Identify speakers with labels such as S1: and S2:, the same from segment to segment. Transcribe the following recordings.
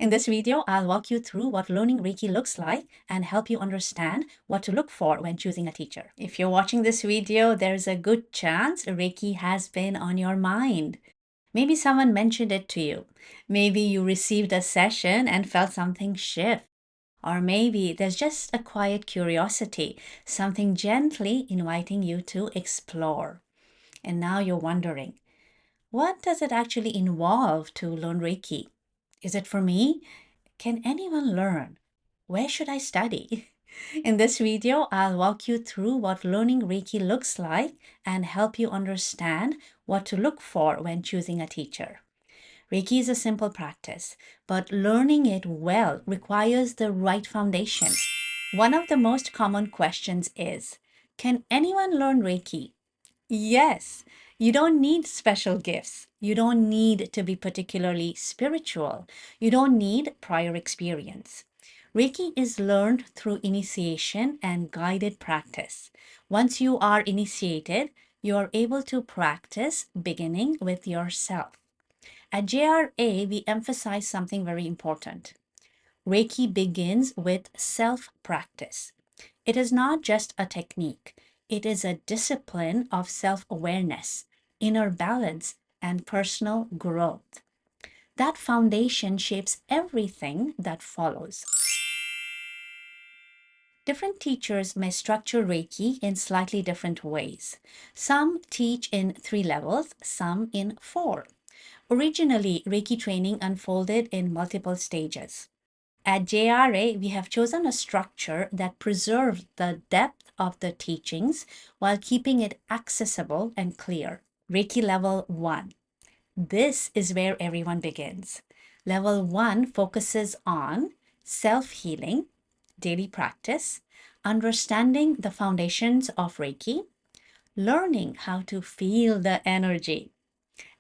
S1: In this video, I'll walk you through what learning Reiki looks like and help you understand what to look for when choosing a teacher. If you're watching this video, there's a good chance Reiki has been on your mind. Maybe someone mentioned it to you. Maybe you received a session and felt something shift. Or maybe there's just a quiet curiosity, something gently inviting you to explore. And now you're wondering, what does it actually involve to learn Reiki? Is it for me? Can anyone learn? Where should I study? In this video, I'll walk you through what learning Reiki looks like and help you understand what to look for when choosing a teacher. Reiki is a simple practice, but learning it well requires the right foundation. One of the most common questions is, can anyone learn Reiki? Yes, you don't need special gifts. You don't need to be particularly spiritual. You don't need prior experience. Reiki is learned through initiation and guided practice. Once you are initiated, you are able to practice beginning with yourself. At JRA, we emphasize something very important. Reiki begins with self-practice. It is not just a technique. It is a discipline of self-awareness, inner balance, and personal growth. That foundation shapes everything that follows. Different teachers may structure Reiki in slightly different ways. Some teach in 3 levels, some in 4. Originally, Reiki training unfolded in multiple stages. At JRA, we have chosen a structure that preserves the depth of the teachings while keeping it accessible and clear. Reiki Level 1. This is where everyone begins. Level 1 focuses on self-healing, daily practice, understanding the foundations of Reiki, learning how to feel the energy.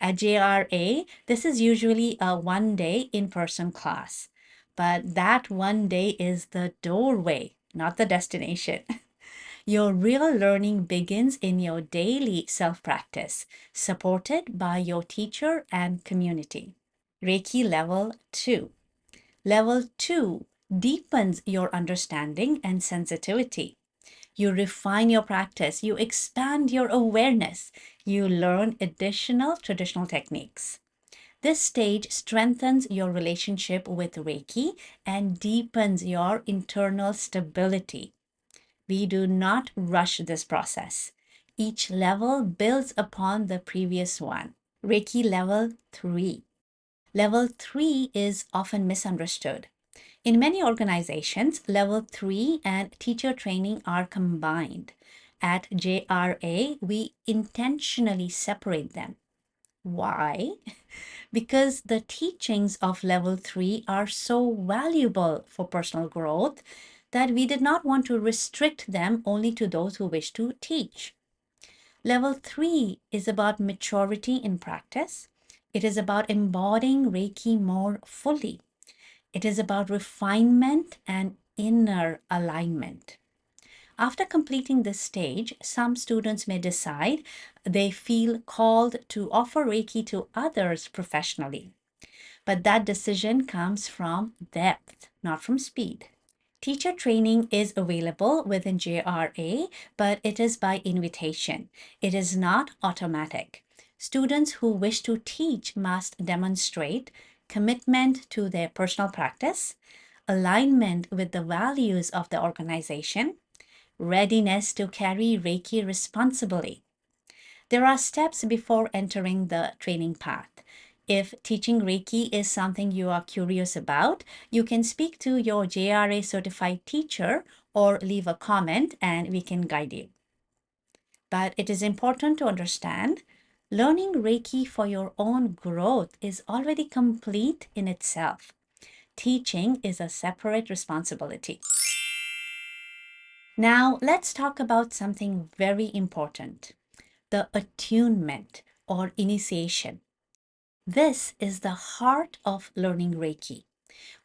S1: At JRA, this is usually a one-day in-person class, but that one day is the doorway, not the destination. Your real learning begins in your daily self-practice, supported by your teacher and community. Reiki Level 2. Level 2 deepens your understanding and sensitivity. You refine your practice, you expand your awareness, you learn additional traditional techniques. This stage strengthens your relationship with Reiki and deepens your internal stability. We do not rush this process. Each level builds upon the previous one. Reiki Level 3. Level 3 is often misunderstood. In many organizations, Level 3 and teacher training are combined. At JRA, we intentionally separate them. Why? Because the teachings of Level 3 are so valuable for personal growth that we did not want to restrict them only to those who wish to teach. Level 3 is about maturity in practice. It is about embodying Reiki more fully. It is about refinement and inner alignment. After completing this stage, some students may decide they feel called to offer Reiki to others professionally. But that decision comes from depth, not from speed. Teacher training is available within JRA, but it is by invitation. It is not automatic. Students who wish to teach must demonstrate commitment to their personal practice, alignment with the values of the organization, readiness to carry Reiki responsibly. There are steps before entering the training path. If teaching Reiki is something you are curious about, you can speak to your JRA certified teacher or leave a comment and we can guide you. But it is important to understand learning Reiki for your own growth is already complete in itself. Teaching is a separate responsibility. Now, let's talk about something very important, the attunement or initiation. This is the heart of learning Reiki.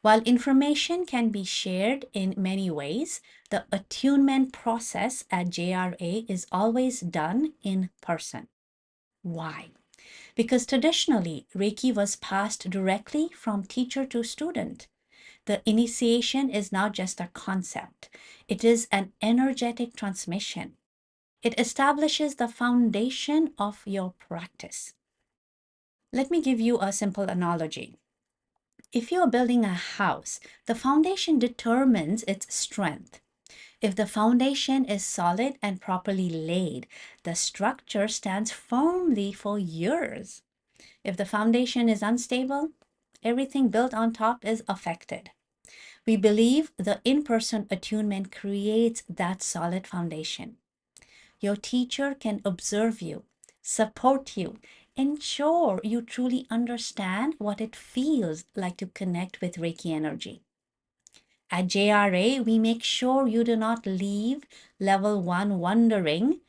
S1: While information can be shared in many ways, the attunement process at JRA is always done in person. Why? Because traditionally, Reiki was passed directly from teacher to student. The initiation is not just a concept, it is an energetic transmission. It establishes the foundation of your practice. Let me give you a simple analogy. If you are building a house, the foundation determines its strength. If the foundation is solid and properly laid, the structure stands firmly for years. If the foundation is unstable, everything built on top is affected. We believe the in-person attunement creates that solid foundation. Your teacher can observe you, support you, ensure you truly understand what it feels like to connect with Reiki energy. At JRA, we make sure you do not leave level 1 wondering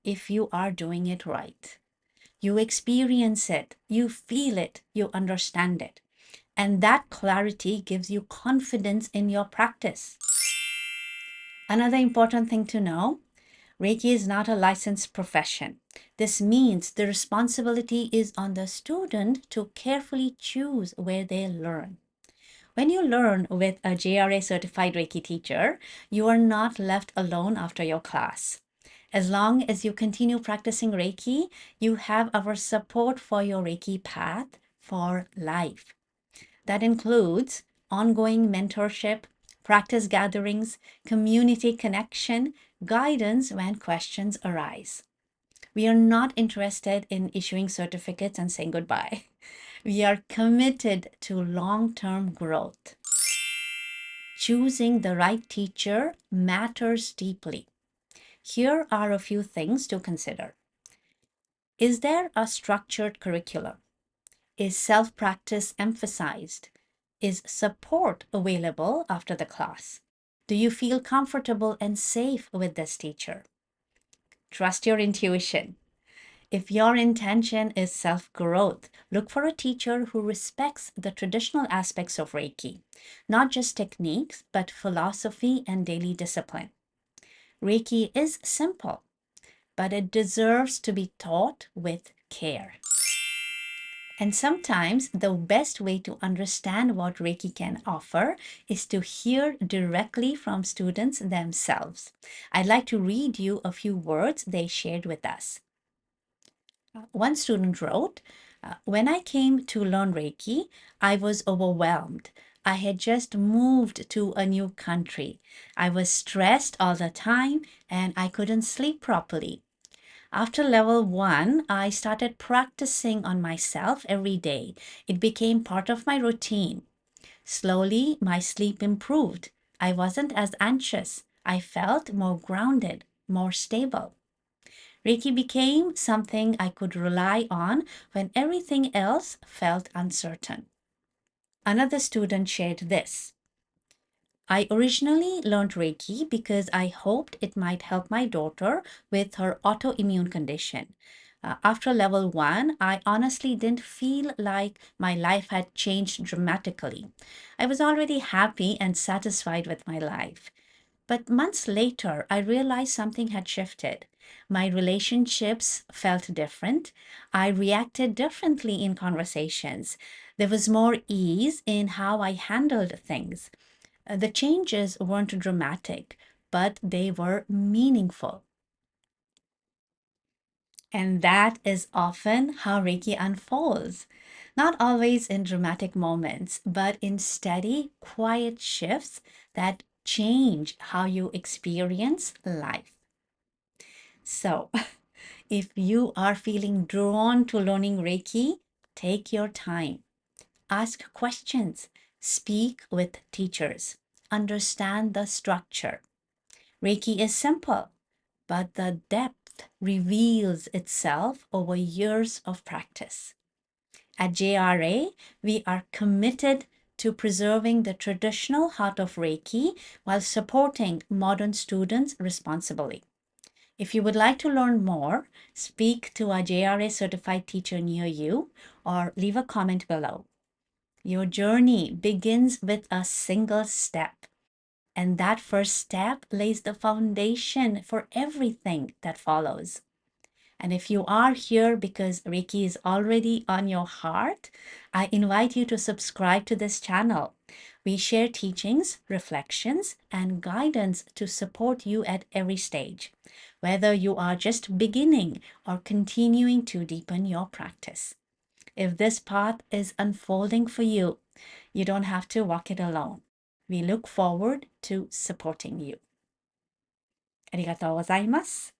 S1: if you are doing it right. You experience it, you feel it, you understand it. And that clarity gives you confidence in your practice. Another important thing to know, Reiki is not a licensed profession. This means the responsibility is on the student to carefully choose where they learn. When you learn with a JRA certified Reiki teacher, you are not left alone after your class. As long as you continue practicing Reiki, you have our support for your Reiki path for life. That includes ongoing mentorship, practice gatherings, community connection, guidance when questions arise. We are not interested in issuing certificates and saying goodbye. We are committed to long-term growth. Choosing the right teacher matters deeply. Here are a few things to consider. Is there a structured curriculum? Is self-practice emphasized? Is support available after the class? Do you feel comfortable and safe with this teacher? Trust your intuition. If your intention is self-growth, look for a teacher who respects the traditional aspects of Reiki, not just techniques, but philosophy and daily discipline. Reiki is simple, but it deserves to be taught with care. And sometimes the best way to understand what Reiki can offer is to hear directly from students themselves. I'd like to read you a few words they shared with us. One student wrote, when I came to learn Reiki, I was overwhelmed. I had just moved to a new country. I was stressed all the time and I couldn't sleep properly. After level 1, I started practicing on myself every day. It became part of my routine. Slowly, my sleep improved. I wasn't as anxious. I felt more grounded, more stable. Reiki became something I could rely on when everything else felt uncertain. Another student shared this. I originally learned Reiki because I hoped it might help my daughter with her autoimmune condition. After level 1, I honestly didn't feel like my life had changed dramatically. I was already happy and satisfied with my life. But months later, I realized something had shifted. My relationships felt different. I reacted differently in conversations. There was more ease in how I handled things. The changes weren't dramatic, but they were meaningful. And that is often how Reiki unfolds. Not always in dramatic moments, but in steady, quiet shifts that change how you experience life. So, if you are feeling drawn to learning Reiki, take your time. Ask questions. Speak with teachers. Understand the structure. Reiki is simple, but the depth reveals itself over years of practice. At JRA, we are committed to preserving the traditional heart of Reiki while supporting modern students responsibly. If you would like to learn more, speak to a JRA certified teacher near you or leave a comment below. Your journey begins with a single step, and that first step lays the foundation for everything that follows. And if you are here because Reiki is already on your heart, I invite you to subscribe to this channel. We share teachings, reflections, and guidance to support you at every stage, whether you are just beginning or continuing to deepen your practice. If this path is unfolding for you, you don't have to walk it alone. We look forward to supporting you. ありがとうございます。